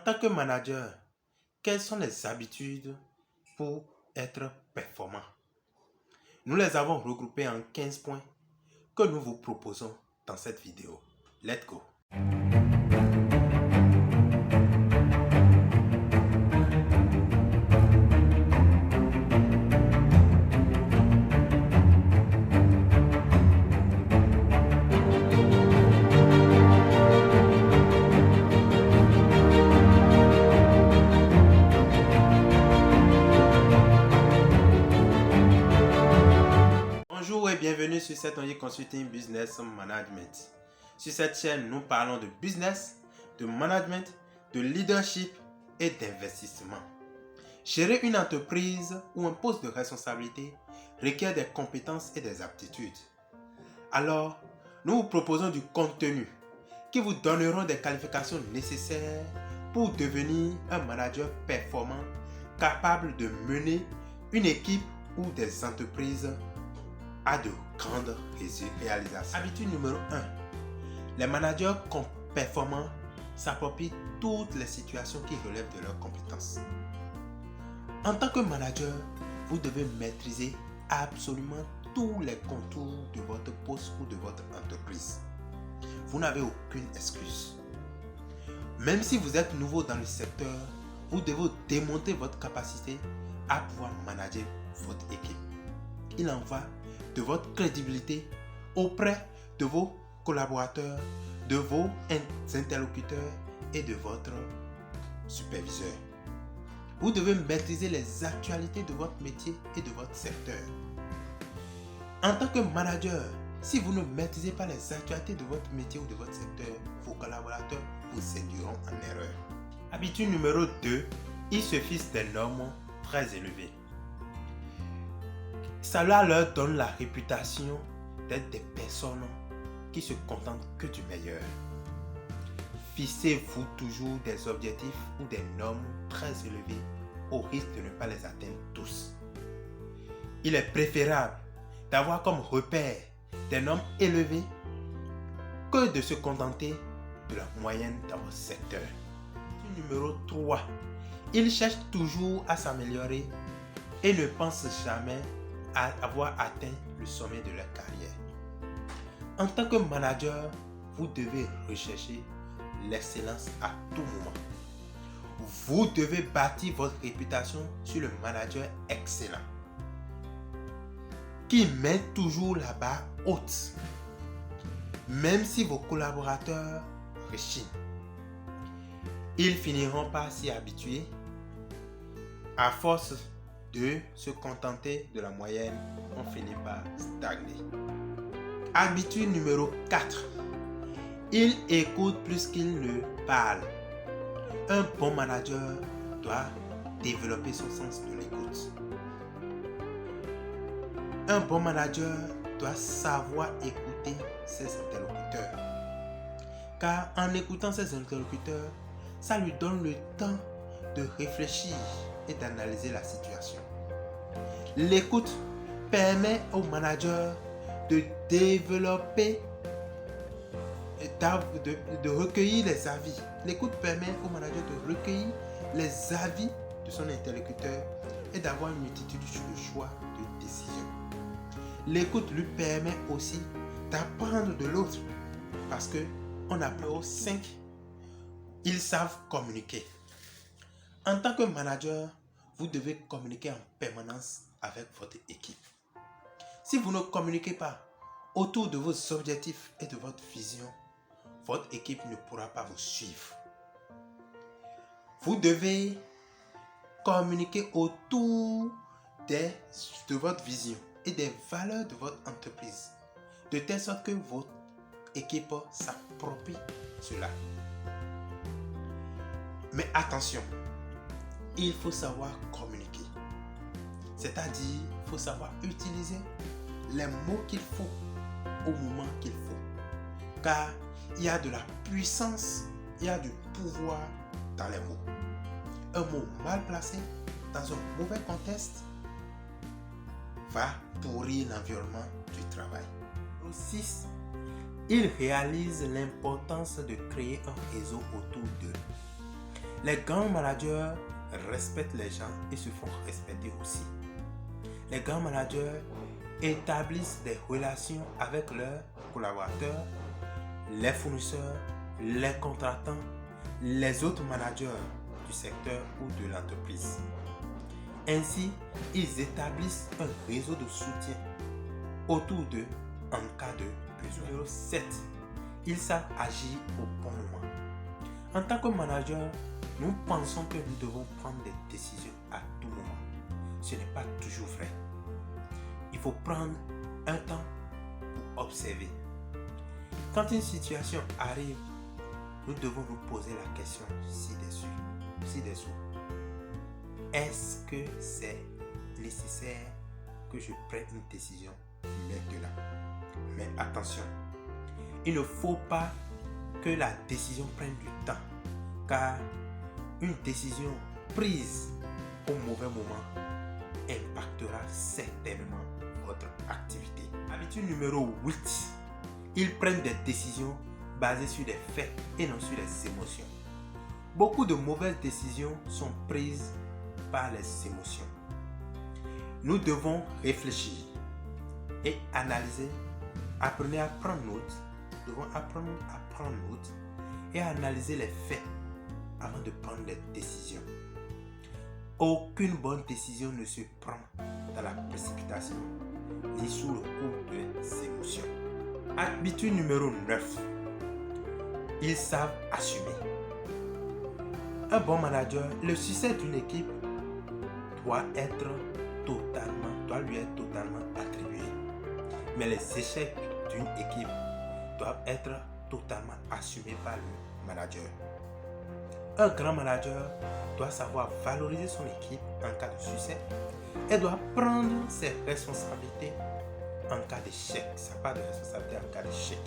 tant que manager, quelles sont les habitudes pour être performant? Nous les avons regroupées en 15 points que nous vous proposons dans cette vidéo. Let's go! Bonjour et bienvenue sur cette Only Consulting Business Management. Sur cette chaîne, nous parlons de business, de management, de leadership et d'investissement. Gérer une entreprise ou un poste de responsabilité requiert des compétences et des aptitudes. Alors, nous vous proposons du contenu qui vous donneront des qualifications nécessaires pour devenir un manager performant capable de mener une équipe ou des entreprises à de grandes réalisations. Habitude numéro 1. Les managers performants s'approprient toutes les situations qui relèvent de leurs compétences. En tant que manager, vous devez maîtriser absolument tous les contours de votre poste ou de votre entreprise. Vous n'avez aucune excuse. Même si vous êtes nouveau dans le secteur, vous devez démontrer votre capacité à pouvoir manager votre équipe. Il en va de votre crédibilité auprès de vos collaborateurs, de vos interlocuteurs et de votre superviseur. Vous devez maîtriser les actualités de votre métier et de votre secteur. En tant que manager, si vous ne maîtrisez pas les actualités de votre métier ou de votre secteur, vos collaborateurs vous induiront en erreur. Habitude numéro 2, ils se fixent des normes très élevées. Cela leur donne la réputation d'être des personnes qui se contentent que du meilleur. Fixez-vous toujours des objectifs ou des normes très élevées au risque de ne pas les atteindre tous. Il est préférable d'avoir comme repère des normes élevées que de se contenter de la moyenne dans votre secteur. Numéro 3. Ils cherchent toujours à s'améliorer et ne pensent jamais à avoir atteint le sommet de leur carrière. En tant que manager, vous devez rechercher l'excellence à tout moment. Vous devez bâtir votre réputation sur le manager excellent qui met toujours la barre haute, même si vos collaborateurs rechignent. Ils finiront par s'y habituer à force de se contenter de la moyenne, on finit par stagner. Habitude numéro 4. Il écoute plus qu'il ne parle. Un bon manager doit développer son sens de l'écoute. Un bon manager doit savoir écouter ses interlocuteurs. Car en écoutant ses interlocuteurs, ça lui donne le temps de réfléchir et d'analyser la situation. L'écoute permet au manager de développer, de recueillir les avis. L'écoute permet au manager de recueillir les avis de son interlocuteur et d'avoir une multitude de choix de décision. L'écoute lui permet aussi d'apprendre de l'autre parce que on apprend aux 5. Ils savent communiquer. En tant que manager, vous devez communiquer en permanence avec votre équipe. Si vous ne communiquez pas autour de vos objectifs et de votre vision, votre équipe ne pourra pas vous suivre. Vous devez communiquer autour de votre vision et des valeurs de votre entreprise, de telle sorte que votre équipe s'approprie cela. Mais attention, il faut savoir communiquer. C'est-à-dire, il faut savoir utiliser les mots qu'il faut au moment qu'il faut. Car il y a de la puissance, il y a du pouvoir dans les mots. Un mot mal placé dans un mauvais contexte va pourrir l'environnement du travail. 6. Ils réalisent l'importance de créer un réseau autour d'eux. Les grands managers respectent les gens et se font respecter aussi. Les grands managers établissent des relations avec leurs collaborateurs, les fournisseurs, les contractants, les autres managers du secteur ou de l'entreprise. Ainsi, ils établissent un réseau de soutien autour d'eux en cas de besoin. Numéro 7. Ils savent agir au bon moment. En tant que manager, nous pensons que nous devons prendre des décisions à tout moment. Ce n'est pas toujours vrai. Il faut prendre un temps pour observer. Quand une situation arrive, nous devons nous poser la question ci-dessous. Est-ce que c'est nécessaire que je prenne une décision maintenant? Mais attention, il ne faut pas que la décision prenne du temps, car une décision prise au mauvais moment impactera certainement votre activité. Habitude numéro 8. Ils prennent des décisions basées sur des faits et non sur les émotions. Beaucoup de mauvaises décisions sont prises par les émotions. Nous devons réfléchir et analyser. Apprenez à prendre note. Nous devons apprendre à prendre note et à analyser les faits avant de prendre des décisions. Aucune bonne décision ne se prend dans la précipitation ni sous le coup des émotions. Habitude numéro 9. Ils savent assumer. Un bon manager, le succès d'une équipe doit lui être totalement attribué. Mais les échecs d'une équipe doivent être totalement assumés par le manager. Un grand manager doit savoir valoriser son équipe en cas de succès et doit prendre ses responsabilités en cas d'échec. Sa part de responsabilité en cas d'échec.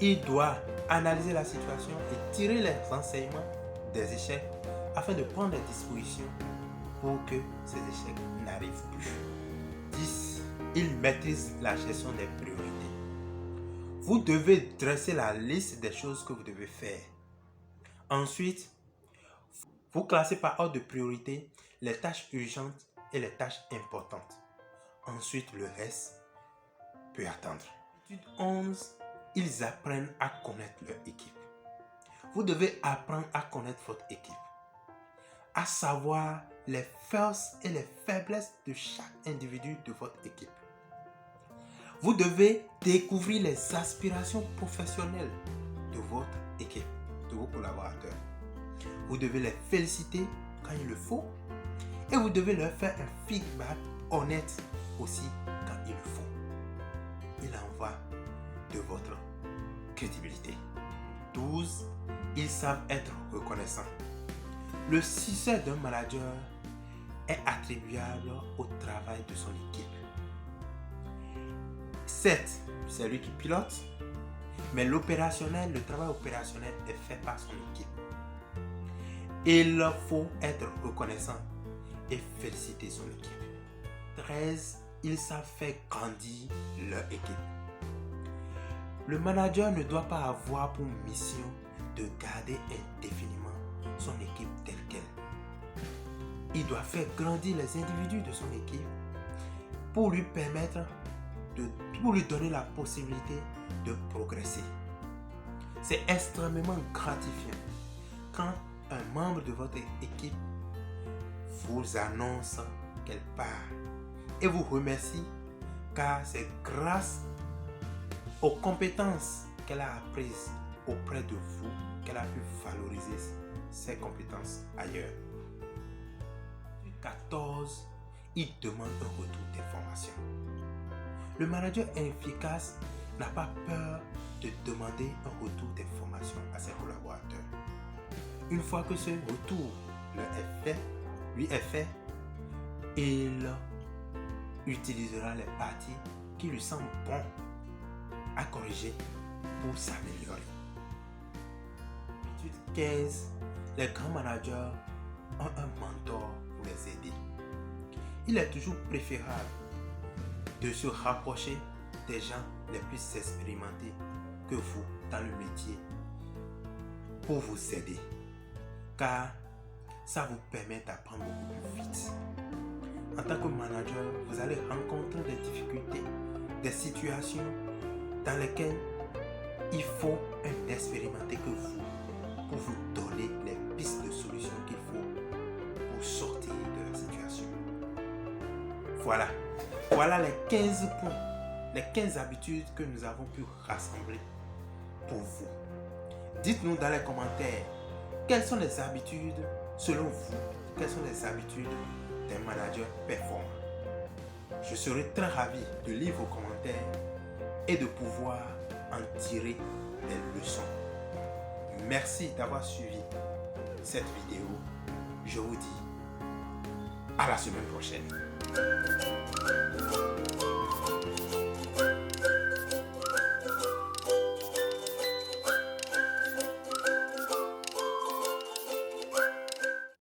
Il doit analyser la situation et tirer les enseignements des échecs afin de prendre des dispositions pour que ces échecs n'arrivent plus. 10. Il maîtrise la gestion des priorités. Vous devez dresser la liste des choses que vous devez faire. Ensuite, vous classez par ordre de priorité les tâches urgentes et les tâches importantes. Ensuite, le reste peut attendre. Habitude 11. Ils apprennent à connaître leur équipe. Vous devez apprendre à connaître votre équipe, à savoir les forces et les faiblesses de chaque individu de votre équipe. Vous devez découvrir les aspirations professionnelles de votre équipe, de vos collaborateurs. Vous devez les féliciter quand il le faut et vous devez leur faire un feedback honnête aussi quand il le faut. Il en va de votre crédibilité. 12. Ils savent être reconnaissants. Le succès d'un manager est attribuable au travail de son équipe. 7. C'est lui qui pilote, mais le travail opérationnel est fait par son équipe. Il faut être reconnaissant et féliciter son équipe. 13. Ils savent faire grandir leur équipe. Le manager ne doit pas avoir pour mission de garder indéfiniment son équipe telle qu'elle. Il doit faire grandir les individus de son équipe pour lui donner la possibilité de progresser. C'est extrêmement gratifiant quand un membre de votre équipe vous annonce qu'elle part et vous remercie car c'est grâce aux compétences qu'elle a apprises auprès de vous qu'elle a pu valoriser ses compétences ailleurs. 14. Il demande un retour d'information. Le manager efficace n'a pas peur de demander un retour d'information à ses collaborateurs. Une fois que ce retour lui est fait, il utilisera les parties qui lui semblent bonnes à corriger pour s'améliorer. Habitude 15. Les grands managers ont un mentor pour les aider. Il est toujours préférable de se rapprocher des gens les plus expérimentés que vous dans le métier pour vous aider. car ça vous permet d'apprendre beaucoup plus vite. En tant que manager, vous allez rencontrer des difficultés, des situations dans lesquelles il faut un expérimenté que vous pour vous donner les pistes de solutions qu'il faut pour sortir de la situation. Voilà les 15 points, les 15 habitudes que nous avons pu rassembler pour vous. Dites-nous dans les commentaires quelles sont les habitudes, selon vous, quelles sont les habitudes d'un manager performant. Je serai très ravi de lire vos commentaires et de pouvoir en tirer des leçons. Merci d'avoir suivi cette vidéo. Je vous dis à la semaine prochaine.